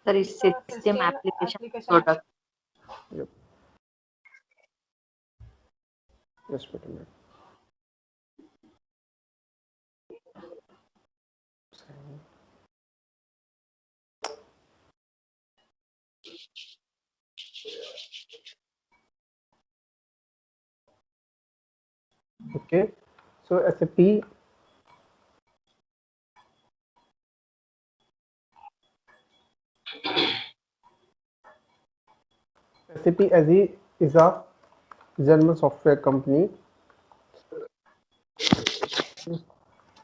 Sir, is system application product. Yep. Just wait a minute. Okay, so SAP SE is a German software company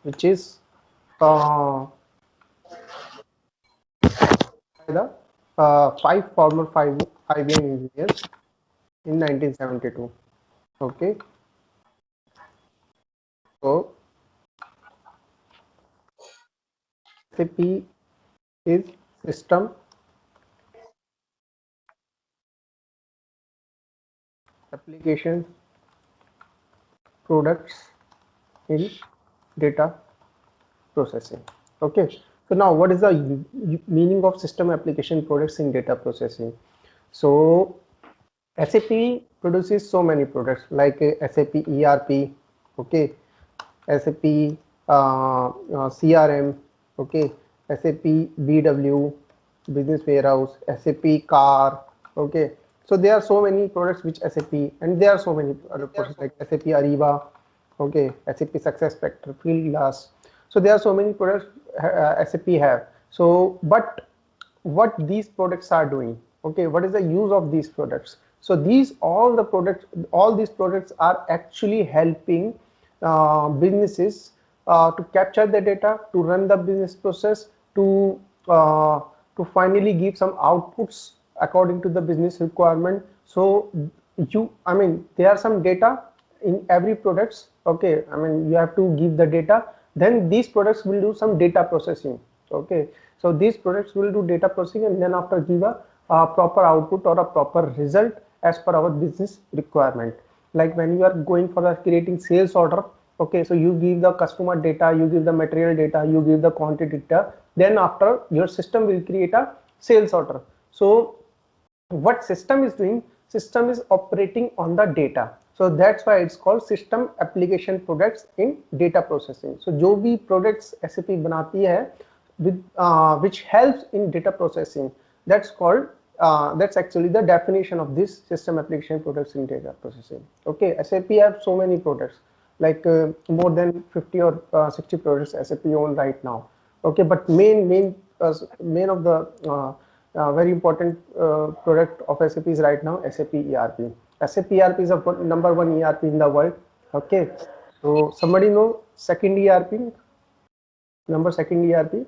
which is by the five former IBM engineers in 1972. Okay, so SAP is system applications products in data processing. Okay, so now what is the meaning of system application products in data processing? So SAP produces so many products like SAP ERP, okay, SAP CRM, okay, SAP BW, Business Warehouse, SAP Car, okay. So there are so many products which SAP, and there are so many other products like SAP Ariba, okay, SAP SuccessFactors, Fieldglass. So there are so many products SAP have. So, but what these products are doing, okay, what is the use of these products? So these all these products are actually helping businesses to capture the data, to run the business process, uh, to finally give some outputs according to the business requirement. So I mean, there are some data in every products, okay, I mean, you have to give the data, then these products will do some data processing, okay. So these products will do data processing and then after give a proper output or a proper result as per our business requirement. Like when you are going for the creating sales order, okay, so you give the customer data, you give the material data, you give the quantity data, then after your system will create a sales order. So what system is doing, system is operating on the data, so that's why it's called system application products in data processing. So जो भी products SAP बनाती है with which helps in data processing, that's called that's actually the definition of this system application products in data processing. Okay, SAP have so many products like more than 50 or 60 products SAP own right now. Okay, but main of the very important product of SAP is right now SAP ERP. SAP ERP is a number one ERP in the world. Okay, so somebody know second ERP, number second ERP?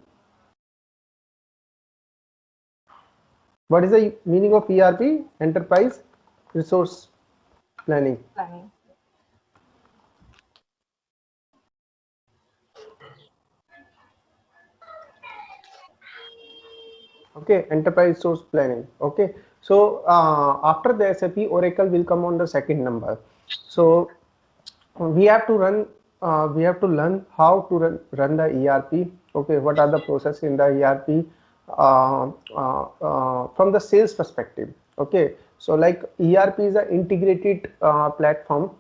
What is the meaning of ERP? Enterprise Resource Planning. Okay, enterprise resource planning. Okay, so after the SAP, Oracle will come on the second number. So we have to run we have to learn how to run the ERP. Okay, what are the process in the ERP from the sales perspective. Okay, so like ERP is an integrated platform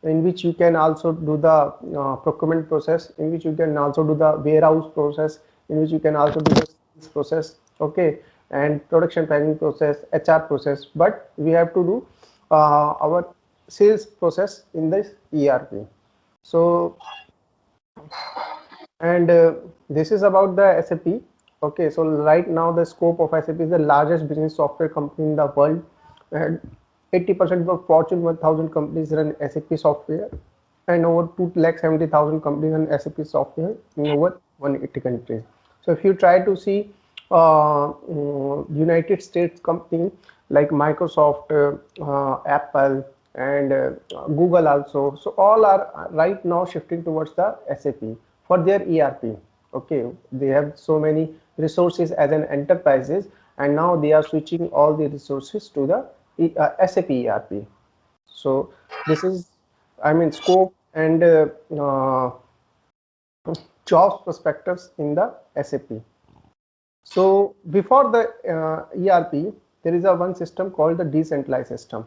in which you can also do the procurement process, in which you can also do the warehouse process, in which you can also do the sales process, okay, and production planning process, HR process. But we have to do our sales process in this ERP. So and this is about the SAP. Okay, so right now the scope of SAP is the largest business software company in the world, and 80% of Fortune 1000 companies run SAP software, and over 2,70,000 companies run SAP software in over 180 countries. So if you try to see United States company like Microsoft, Apple, and Google also, so all are right now shifting towards the SAP for their ERP. Okay, they have so many resources as an enterprises, and now they are switching all the resources to the SAP ERP. So this is, I mean, scope and jobs perspectives in the SAP. So before the ERP, there is a one system called the decentralized system.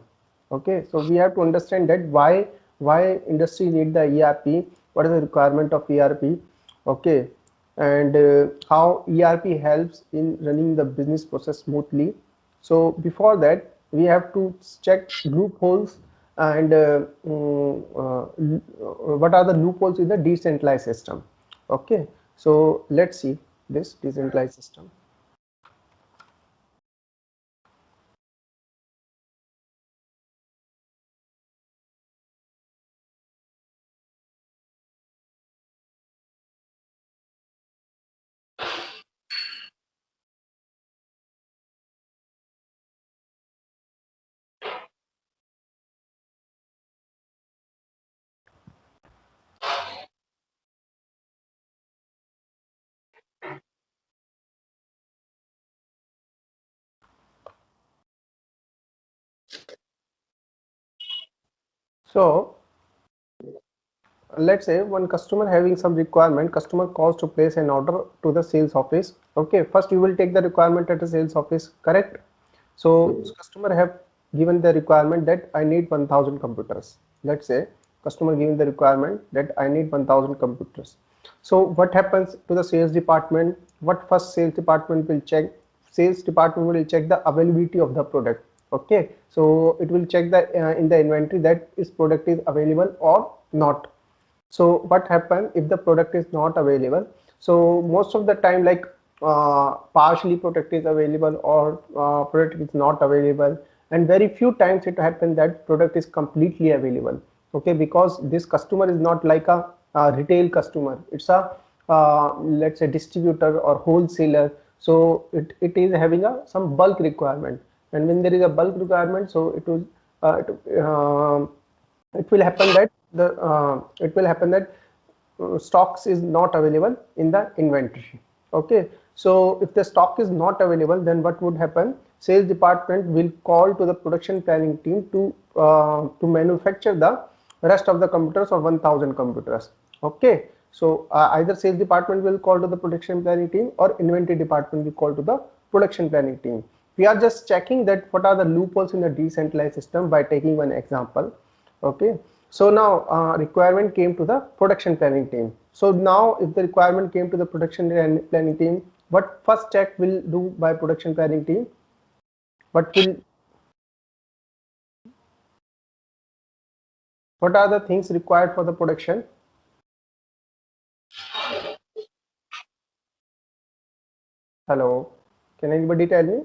Okay, so we have to understand that why industry need the ERP, what is the requirement of ERP, okay, and how ERP helps in running the business process smoothly. So before that, we have to check loopholes and what are the loopholes in the decentralized system. Okay, so let's see this decentralized system. So let's say one customer having some requirement, customer calls to place an order to the sales office. Okay, first you will take the requirement at the sales office, correct? So customer have given the requirement that I need 1000 computers. Let's say customer given the requirement that I need 1000 computers. So what happens to the sales department? What first sales department will check? Sales department will check the availability of the product. Okay, so it will check the in the inventory that this product is available or not. So what happen if the product is not available? So most of the time, like partially product is available or product is not available, and very few times it happens that product is completely available. Okay, because this customer is not like a retail customer, it's a let's say distributor or wholesaler. So it is having a some bulk requirement, and when there is a bulk requirement, so it will happen that stocks is not available in the inventory. Okay, so if the stock is not available, then what would happen? Sales department will call to the production planning team to manufacture the rest of the computers or 1000 computers. Okay, so either sales department will call to the production planning team or inventory department will call to the production planning team. We are just checking that what are the loopholes in the decentralized system by taking one example. Okay, so now requirement came to the production planning team. So now if the requirement came to the production planning team, what first check will do by production planning team? What are the things required for the production? Hello, can anybody tell me?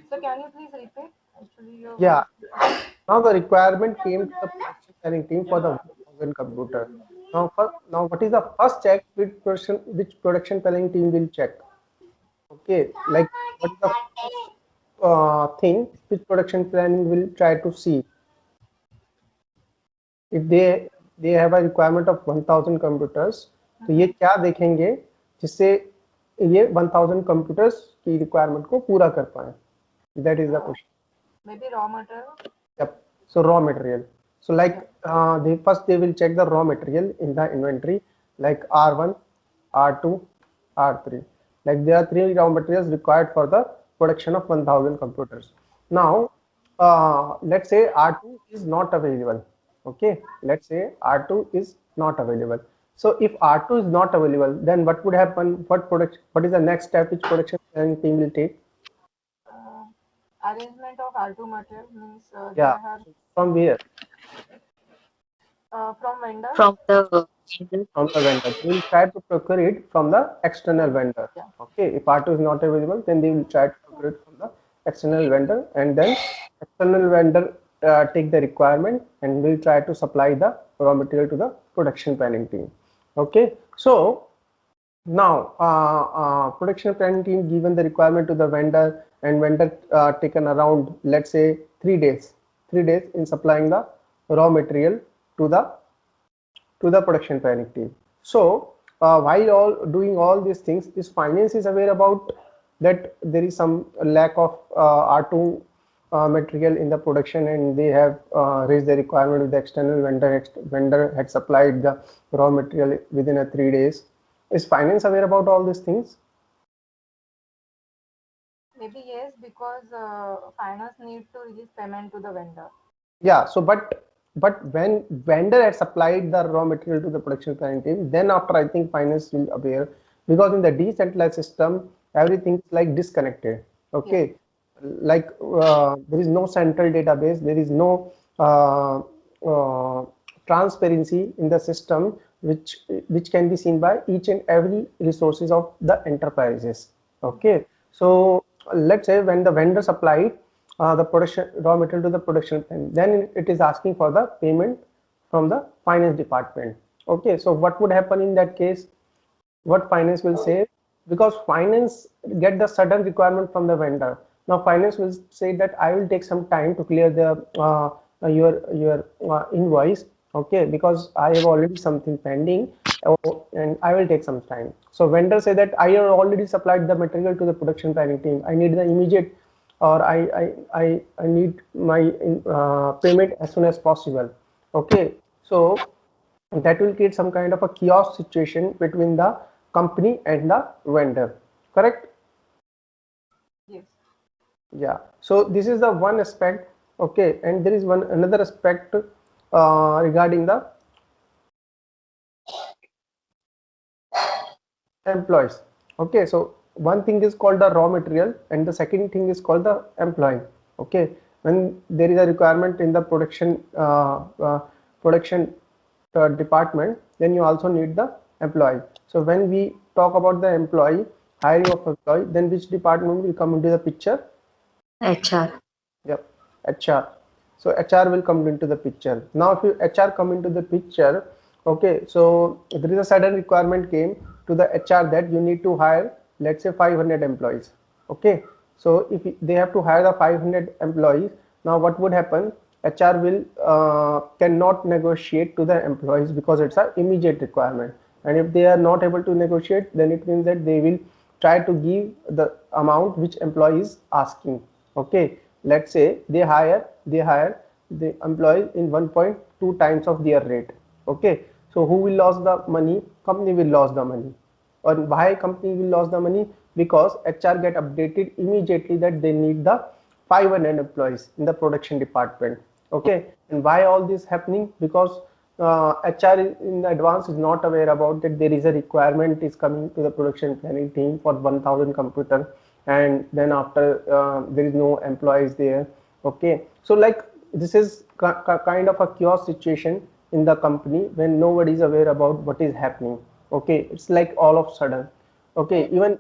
So can you please repeat? Actually, your Yeah, now the requirement came to the production planning team for the 1000 computer. Now what is the first check which production planning team will check? Okay, like what is the first thing which production planning will try to see if they have a requirement of 1000 computers, तो ये क्या देखेंगे जिससे ये 1000 computers की requirement को पूरा कर पाए? That is the question. maybe raw material. Yep. So raw material. So like they will check the raw material in the inventory like R1, R2, R3. Like there are 3 raw materials required for the production of 1000 computers. Now let's say R2 is not available. Okay, let's say R2 is not available. So if R2 is not available, then what would happen? What is the next step which production planning team will take? Arrangement of R2 material means they Yeah. are From where? from vendor. From the vendor. From the vendor. They will try to procure it from the external vendor. Yeah. Okay, if R2 is not available, then they will try to procure it from the external vendor, and then external vendor take the requirement and will try to supply the raw material to the production planning team. Okay, so now production planning team given the requirement to the vendor, and vendor taken around, let's say, 3 days, 3 days in supplying the raw material to the production planning team. So while all doing all these things, this finance is aware about that there is some lack of R2 material in the production, and they have raised the requirement with the external vendor. Vendor had supplied the raw material within a 3 days. Is finance aware about all these things? Maybe yes, because finance need to release payment to the vendor. Yeah, so but when vendor had supplied the raw material to the production planning team, then after I think finance will aware, because in the decentralized system everything is like disconnected. Okay, like there is no central database, there is no uh, uh, transparency in the system which can be seen by each and every resources of the enterprises. Okay, so let's say when the vendor supplied the production raw material to the production plant, then it is asking for the payment from the finance department. Okay, so what would happen in that case? What finance will say, because finance get the sudden requirement from the vendor. Now finance will say that I will take some time to clear the your invoice, okay, because I have already something pending, and I will take some time. So vendor say that I have already supplied the material to the production planning team, I need the immediate, or I need my payment as soon as possible. Okay, so that will create some kind of a chaos situation between the company and the vendor, correct? Yes. Yeah, so this is the one aspect. Okay, and there is one another aspect regarding the employees. Okay, so one thing is called the raw material and the second thing is called the employee. Okay, when there is a requirement in the production department, then you also need the employee. So when we talk about the employee, hiring of employee, then which department will come into the picture? HR. Yep, HR. So HR will come into the picture. Now, if you HR come into the picture, okay, so there is a sudden requirement came to the HR that you need to hire, let's say 500 employees. Okay, so if they have to hire the 500 employees, now what would happen? HR will cannot negotiate to the employees because it's an immediate requirement. And if they are not able to negotiate, then it means that they will try to give the amount which employee is asking. Okay, let's say they hire the employees in 1.2 times of their rate. Okay, so who will lose the money? Company will lose the money. Or why company will lose the money? Because HR get updated immediately that they need the 500 employees in the production department. Okay, and why all this happening? Because HR in advance is not aware about that there is a requirement is coming to the production planning team for 1000 computer, and then after there is no employees there. Okay, so like this is kind of a chaos situation in the company when nobody is aware about what is happening. Okay, it's like all of sudden. Okay, even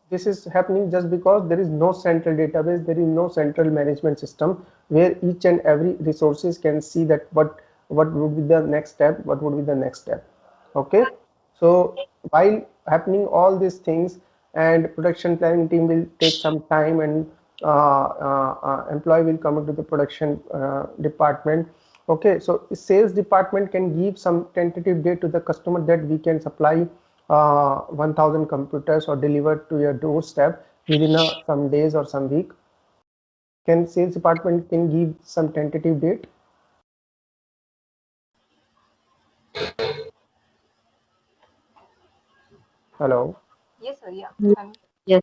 this is happening just because there is no central database, there is no central management system where each and every resources can see that what would be the next step, what would be the next step. Okay, so while happening all these things, and production planning team will take some time, and employee will come into the production department. Okay, so sales department can give some tentative date to the customer that we can supply 1000 computers or delivered to your doorstep within some days or some week. Can sales department can give some tentative date? Hello. Yes, sir. Yeah. Yes.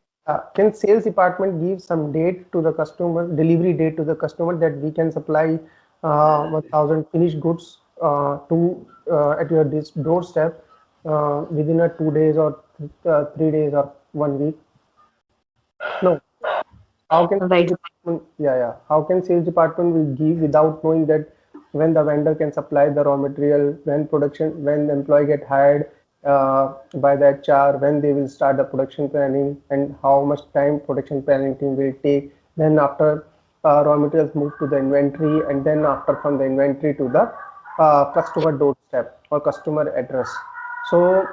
Can sales department give some date to the customer, delivery date to the customer, that we can supply 1000 finished goods to at your doorstep within a 2 days or 3 days or 1 week? No. How can Right. sales department, yeah. How can sales department will give without knowing that when the vendor can supply the raw material, when the employee get hired by the HR, when they will start the production planning, and how much time production planning team will take. Then after raw materials move to the inventory, and then after from the inventory to the customer doorstep or customer address. So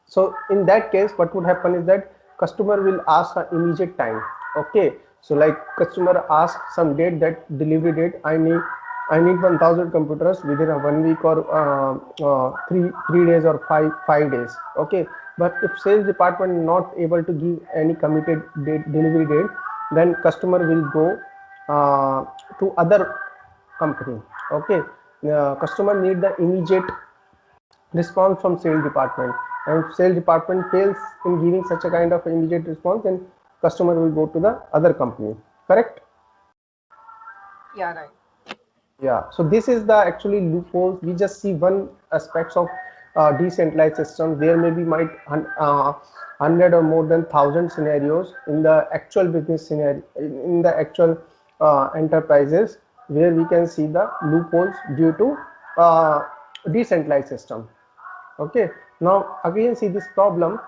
so in that case, what would happen is that customer will ask an immediate time. Okay, so like customer ask some date, that delivery date, I need 1000 computers within a 1 week or three days or five days. Okay, but if sales department not able to give any committed date, delivery date, then customer will go to other company. Okay, customer need the immediate response from sales department, and if sales department fails in giving such a kind of immediate response, then customer will go to the other company. Correct? Yeah, right. Yeah, so this is the actually loopholes. We just see one aspects of decentralized system. There may be hundred or more than 1,000 scenarios in the actual business scenario, in the actual enterprises, where we can see the loopholes due to decentralized system. Okay, now again see this problem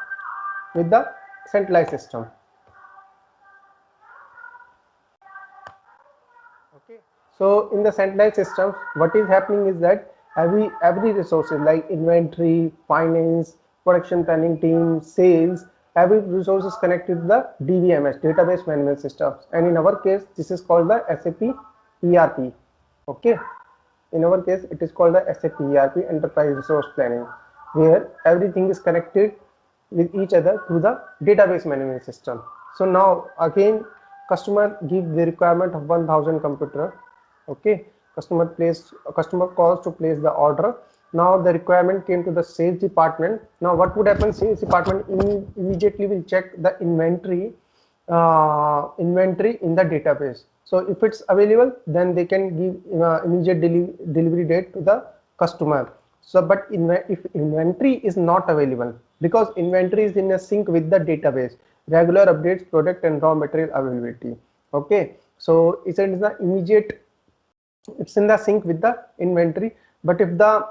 with the centralized system. Okay, so in the centralized systems, what is happening is that every resources like inventory, finance, production planning team, sales, every resource is connected to the DBMS, database management systems, and in our case this is called the SAP ERP. Okay, in our case it is called the SAP ERP, enterprise resource planning, where everything is connected with each other through the database management system. So now again customer give the requirement of 1,000 computer. Okay, customer calls to place the order. Now the requirement came to the sales department. Now what would happen? Sales department immediately will check the inventory in the database. So if it's available, then they can give immediate delivery date to the customer. So but if inventory is not available, because inventory is in a sync with the database, regular updates, product and raw material availability. Okay, so it's in the immediate, it's in the sync with the inventory. But if the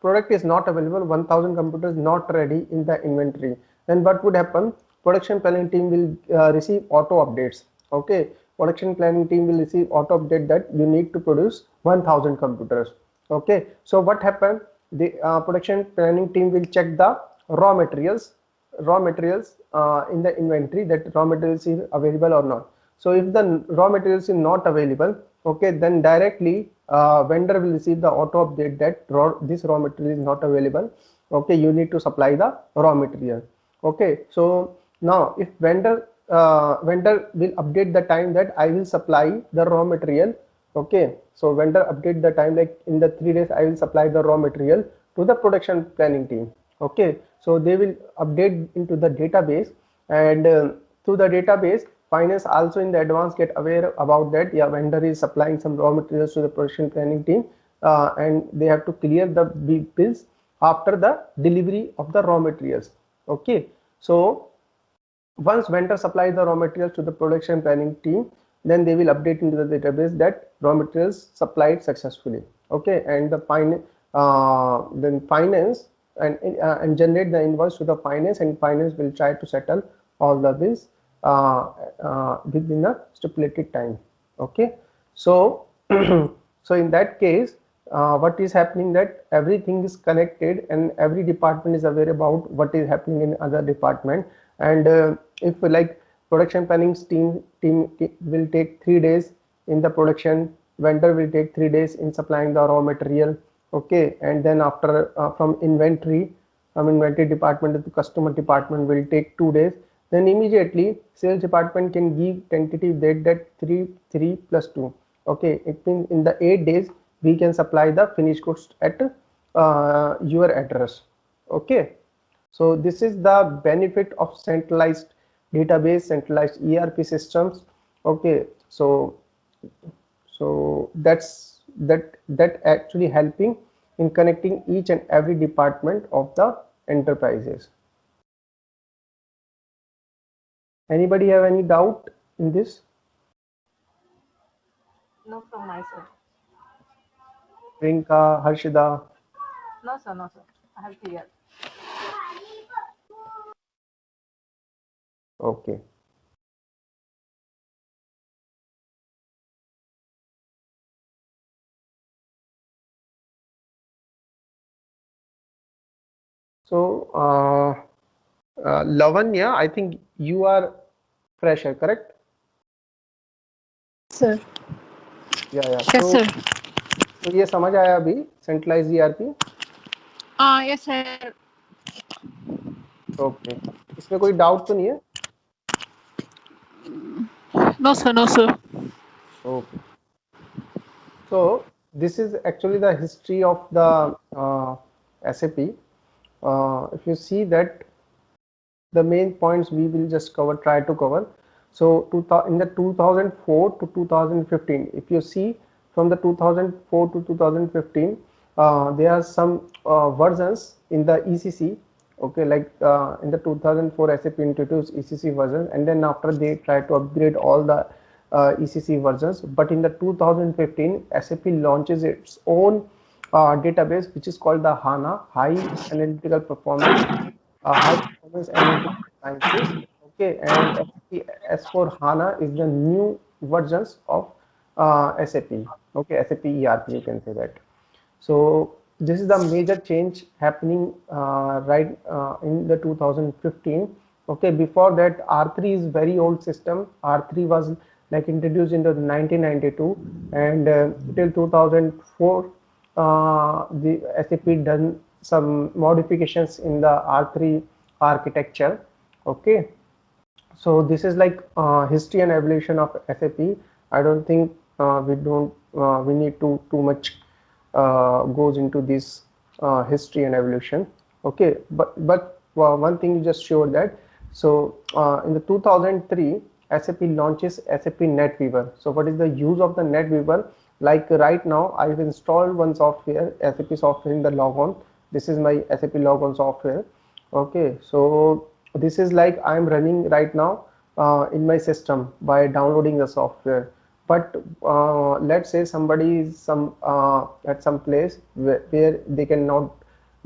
product is not available, 1,000 computers not ready in the inventory, then what would happen? Production planning team will receive auto updates. Okay, production planning team will receive auto update that you need to produce 1,000 computers. Okay, so what happened? The production planning team will check the raw materials in the inventory, that raw materials is available or not. So if the raw materials is not available, okay, then directly vendor will receive the auto update that this raw material is not available. Okay, you need to supply the raw material. Okay, so now if vendor will update the time that I will supply the raw material. Okay, so vendor update the time like in the 3 days I will supply the raw material to the production planning team. Okay, so they will update into the database, and through the database finance also in the advance get aware about that, yeah, vendor is supplying some raw materials to the production planning team, and they have to clear the bills after the delivery of the raw materials. Okay, so once vendor supplies the raw materials to the production planning team, then they will update into the database that raw materials supplied successfully. Okay, and then finance and generate the invoice to the finance, and finance will try to settle all the bills within a stipulated time. Okay, so so in that case, what is happening, that everything is connected and every department is aware about what is happening in other department. And if like production planning team will take 3 days in the production, vendor will take 3 days in supplying the raw material. Okay, and then after from inventory department to the customer department will take 2 days. Then immediately sales department can give tentative date that 3 plus 2. Okay, it means in the 8 days we can supply the finished goods at your address. Okay, so this is the benefit of centralized database, centralized ERP systems. Okay, so that actually helping in connecting each and every department of the enterprises. Anybody have any doubt in this? No, from my side. Rinka, Harshida? No, sir. No, sir. I have clear. Okay. So, Lavanya, I think you are fresher, correct? Sir. Yeah. Yes, sir. तो ये समझ आया अभी centralise ERP? Yes, sir. Okay, इसमें कोई doubt तो नहीं है? No, sir. No, sir. Okay. So this is actually the history of the SAP, if you see that the main points we will just try to cover. So in the 2004 to 2015, if you see from the 2004 to 2015, there are some versions in the ECC. Okay, like in the 2004 SAP introduced ECC version, and then after they try to upgrade all the ECC versions. But in the 2015, SAP launches its own database, which is called the HANA, High Analytical Performance, High Performance Analytical Sciences. Okay, and SAP S4 HANA is the new versions of SAP. Okay, SAP ERP, you can say that. So this is the major change happening right in the 2015. Okay, before that R3 is very old system. R3 was like introduced in the 1992, and till 2004 the SAP done some modifications in the R3 architecture. Okay, so this is like history and evolution of SAP. I don't think we need to too much goes into this history and evolution. Okay, but one thing you just showed that. So in the 2003, SAP launches SAP NetWeaver. So what is the use of the NetWeaver? Like right now, I've installed one software, SAP software in the logon. This is my SAP logon software. Okay, so this is like I'm running right now in my system by downloading the software. But let's say somebody is at some place where they cannot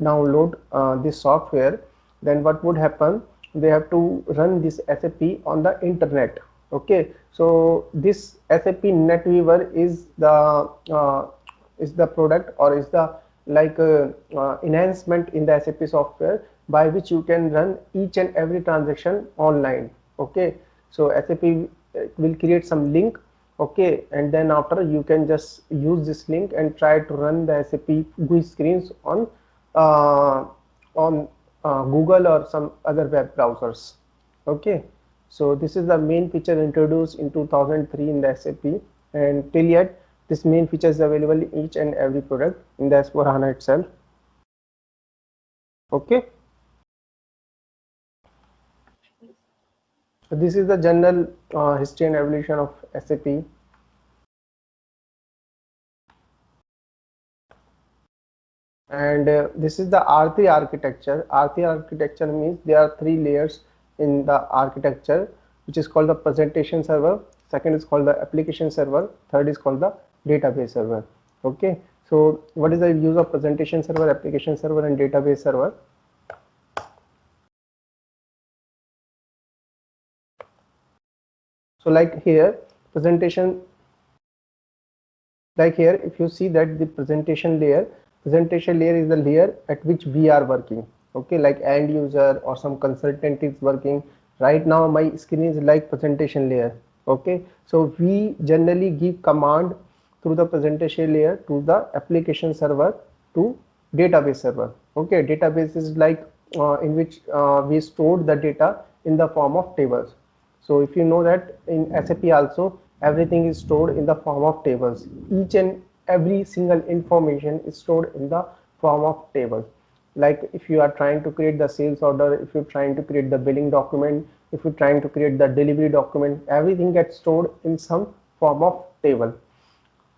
download this software, then what would happen? They have to run this SAP on the internet. Okay, so this SAP NetWeaver is the product, or is the like enhancement in the SAP software by which you can run each and every transaction online. Okay, so SAP will create some link. Okay, and then after you can just use this link and try to run the SAP GUI screens on Google or some other web browsers. Okay, so this is the main feature introduced in 2003 in the SAP, and till yet this main feature is available in each and every product in the S4 HANA itself. Okay, so this is the general history and evolution of SAP. And this is the R3 architecture. R3 architecture means there are 3 layers in the architecture, which is called the presentation server, second is called the application server, third is called the database server. Okay, so what is the use of presentation server, application server, and database server? So like here, presentation, like here, if you see that the presentation layer is the layer at which we are working. Okay, like end user or some consultant is working. Right now my screen is like presentation layer. Okay, so we generally give command through the presentation layer to the application server to database server. Okay, database is like in which we store the data in the form of tables. So if you know that in SAP also everything is stored in the form of tables. Each and every single information is stored in the form of tables. Like if you are trying to create the sales order, if you're trying to create the billing document, if you're trying to create the delivery document, everything gets stored in some form of table.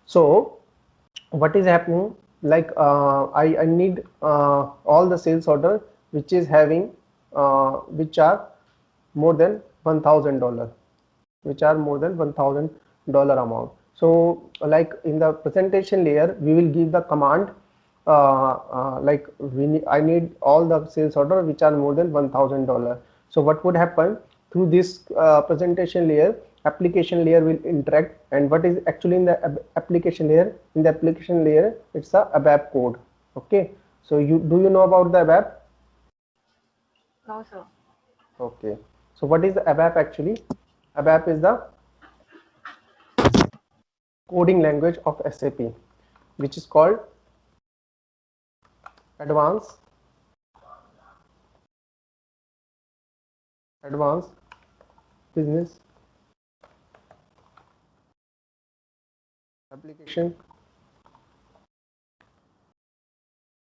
So what is happening, like I need all the sales order which is having which are more than $1,000, which are more than $1,000 amount. So like in the presentation layer we will give the command like I need all the sales order which are more than $1,000. So what would happen through this presentation layer, application layer will interact. And what is actually in the application layer? In the application layer it's a ABAP code. Okay, so do you know about the ABAP? No, sir. Okay, so what is the ABAP actually? ABAP is the coding language of SAP, which is called Advanced Business Application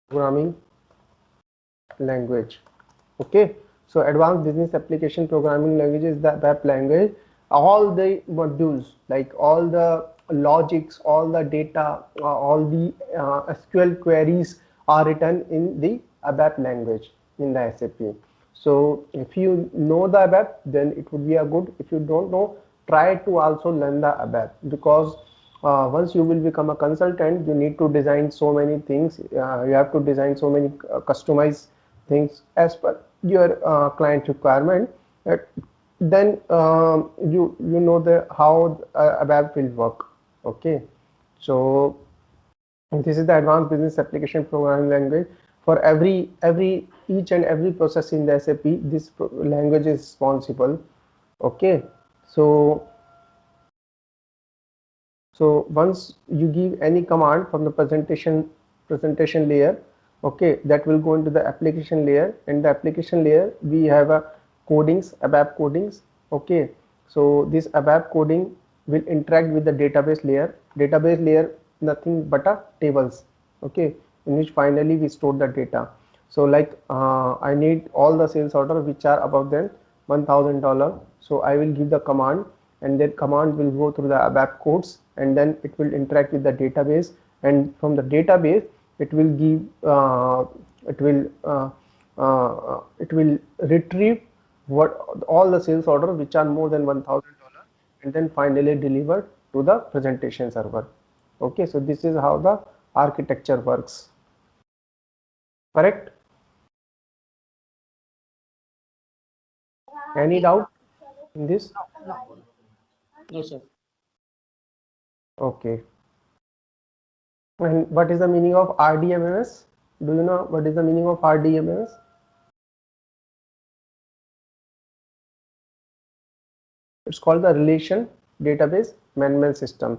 Programming language. Okay, so advanced business application programming language is the ABAP language. All the modules, like all the logics, all the data, all the SQL queries are written in the ABAP language in the SAP. So if you know the ABAP, then it would be a good. If you don't know, try to also learn the ABAP, because once you will become a consultant, you need to design so many things. You have to design so many customized things as per your client requirement. Then you know the how ABAP will work. Okay, so this is the advanced business application programming language. For each and every process in the SAP, this language is responsible. Okay, so once you give any command from the presentation layer, okay, that will go into the application layer, and the application layer we have a codings, ABAP codings. Okay, so this ABAP coding will interact with the database layer. Database layer nothing but a tables, okay, in which finally we store the data. So like I need all the sales order which are above than $1,000. So I will give the command, and that command will go through the ABAP codes, and then it will interact with the database, and from the database it will give it will retrieve what all the sales order which are more than $1,000, and then finally delivered to the presentation server. Okay, so this is how the architecture works. Correct? Any doubt in this? No, sir. Okay. And what is the meaning of RDMMS? Do you know what is the meaning of RDMMS? It's called the Relation Database Management System.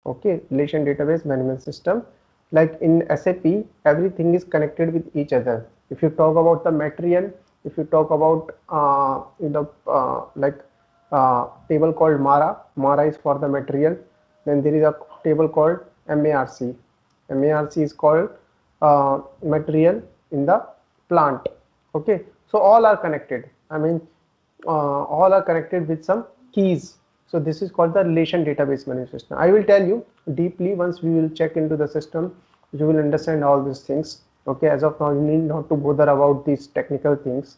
Okay, Relation Database Management System. Like in SAP, everything is connected with each other. If you talk about the material, if you talk about table called MARA, MARA is for the material. Then there is a table called MARC. MARC is called material in the plant. Okay, so all are connected. I mean, all are connected with some keys. So this is called the relation database management system. I will tell you deeply once we will check into the system. You will understand all these things. Okay, as of now, you need not to bother about these technical things.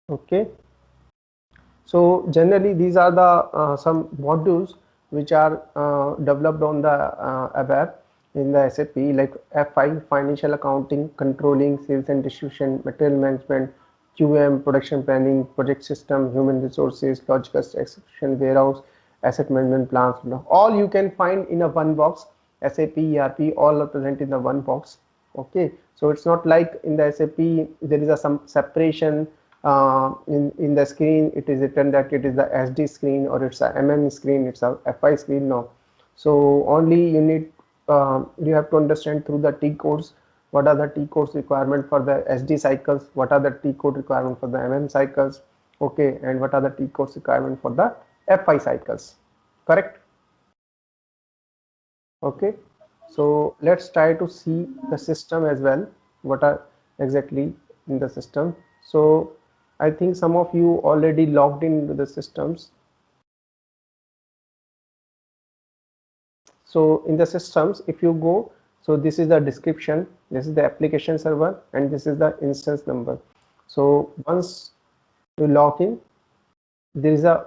Okay, so generally these are the some modules which are developed on the ABAP in the SAP, like FI, financial accounting, controlling, sales and distribution, material management, QM, production planning, project system, human resources, logical execution, warehouse, asset management plans. All you can find in a one box. SAP, ERP, all are present in the one box. Okay, so it's not like in the SAP there is some separation. In the screen it is written that it is the SD screen, or it's a MM screen, it's a FI screen. No, so only you need you have to understand through the T codes what are the T codes requirement for the SD cycles, what are the T code requirement for the MM cycles, okay, and what are the T codes requirement for the FI cycles. Correct? Okay, so let's try to see the system as well, what are exactly in the system. So I think some of you already logged into the systems. So in the systems, if you go, so this is the description, this is the application server, and this is the instance number. So once you log in, there is a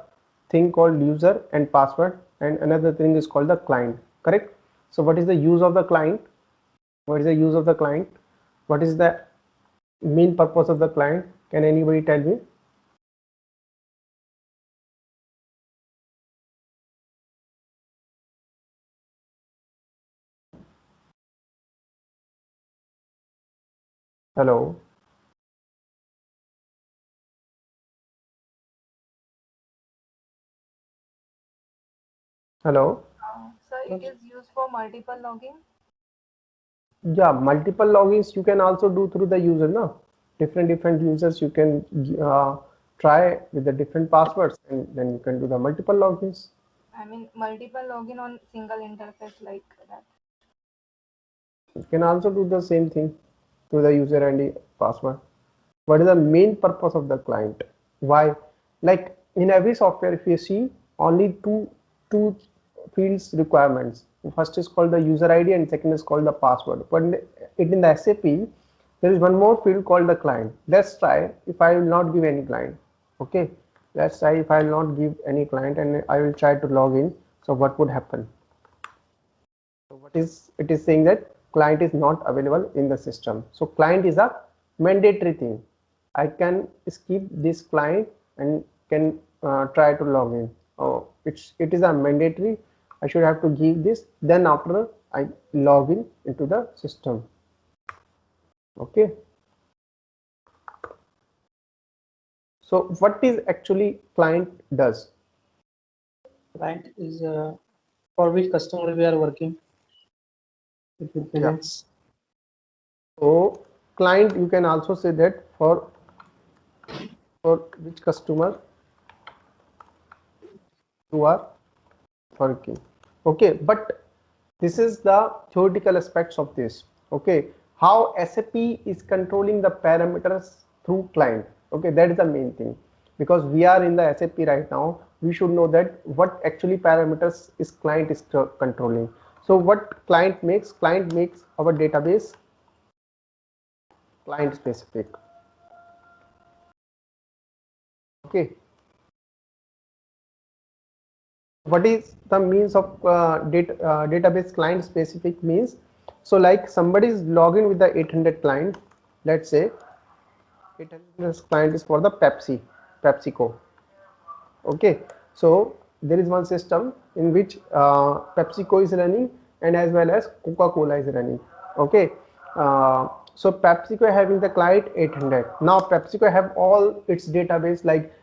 thing called user and password, and another thing is called the client. Correct? So what is the use of the client? What is the use of the client? What is the main purpose of the client? Can anybody tell me? Hello? Hello? So it is used for multiple login. Yeah, multiple logins you can also do through the user. No, different users you can try with the different passwords, and then you can do the multiple logins. I mean, multiple login on single interface like that. You can also do the same thing to the user ID password. What is the main purpose of the client? Why? Like in every software, if you see, only two fields requirements. First is called the user ID and second is called the password. But in the SAP, there is one more field called the client. Let's try if I will not give any client. Okay, let's try if I will not give any client and I will try to log in. So what would happen? So what is it is saying that client is not available in the system. So client is a mandatory thing. I can skip this client and can try to log in. Oh, it is a mandatory. I should have to give this. Then after I log in into the system. Okay. So what is actually client does? Client is for which customer we are working. It represents. So client, you can also say that for which customer you are working. Okay, but this is the theoretical aspects of this. Okay, how SAP is controlling the parameters through client. Okay, that is the main thing, because we are in the SAP right now. We should know that what actually parameters is client is controlling. So what client makes our database client specific. Okay, what is the means of database client specific means? So like somebody is logging with the 800 client. Let's say 800 client is for the PepsiCo. Okay, so there is one system in which PepsiCo is running and as well as Coca-Cola is running. Okay, so PepsiCo having the client 800. Now PepsiCo have all its database like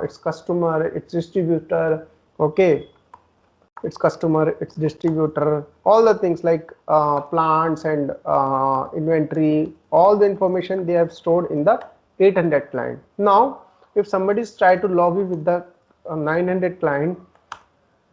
its customer, its distributor. Okay, its customer, its distributor, all the things like plants and inventory, all the information they have stored in the 800 client. Now if somebody is try to log in with the 900 client,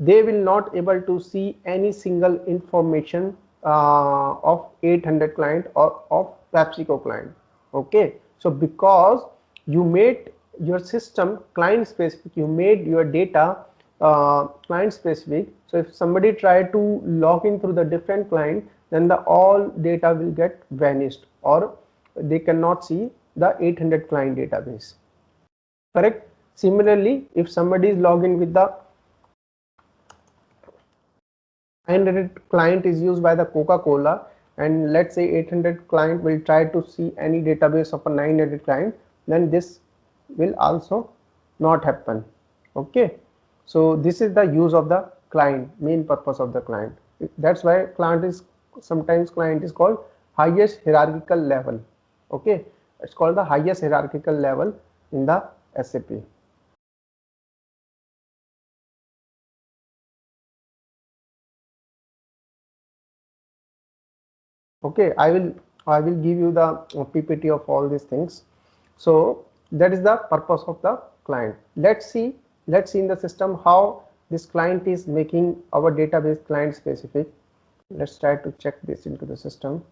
they will not able to see any single information of 800 client or of PepsiCo client. Okay, so because you made your system client specific, you made your data client specific. So if somebody try to log in through the different client, then the all data will get vanished or they cannot see the 800 client database. Correct? Similarly, if somebody is logging with the 900 client is used by the Coca-Cola, and let's say 800 client will try to see any database of a 900 client, then this will also not happen. Okay, so this is the use of the client, main purpose of the client. That's why client is sometimes client is called highest hierarchical level. Okay, it's called the highest hierarchical level in the SAP. Okay, I will give you the PPT of all these things. So that is the purpose of the client. Let's see in the system how this client is making our database client specific. Let's try to check this into the system.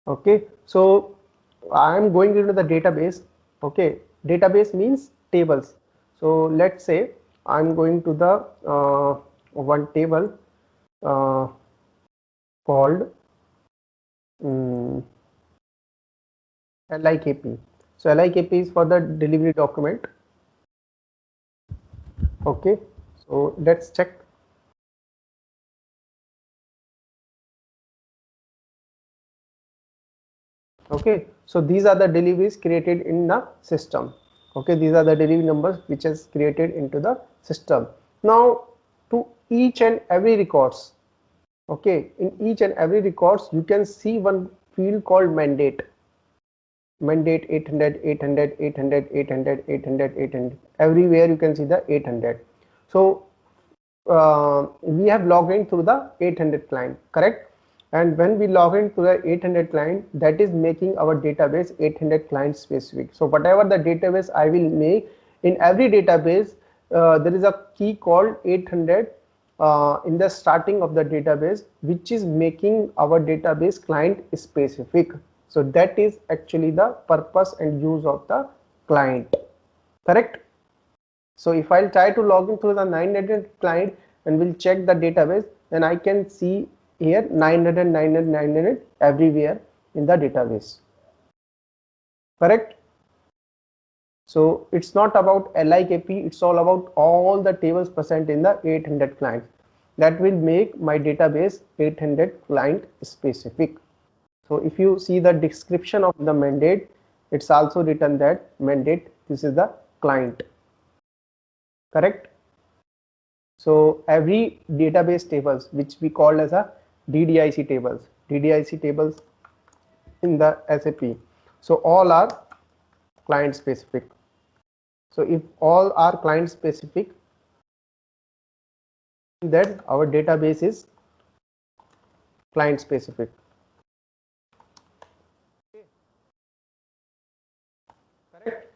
Okay, so I am going into the database. Okay, database means tables. So let's say I'm going to the one table called LIKP. So LIKP is for the delivery document. Okay, so let's check. Okay, so these are the deliveries created in the system. Okay, these are the delivery numbers which is created into the system. Now to each and every records, okay, in each and every records you can see one field called mandate. Mandate 800 800 800 800 800 800, everywhere you can see the 800. So we have logged in through the 800 client, correct? And when we log in to the 800 client, that is making our database 800 client specific. So whatever the database I will make, in every database there is a key called 800 in the starting of the database, which is making our database client specific. So that is actually the purpose and use of the client, correct? So if I'll try to log in through the 900 client and we'll check the database, then I can see here 900, 900, 900 everywhere in the database, correct? So it's not about LIKP, it's all about all the tables present in the 800 clients. That will make my database 800 client specific. So if you see the description of the mandate, it's also written that mandate, this is the client, correct? So every database tables, which we call as a DDIC tables in the SAP. So all are client specific. So if all are client specific, then our database is client specific. Correct?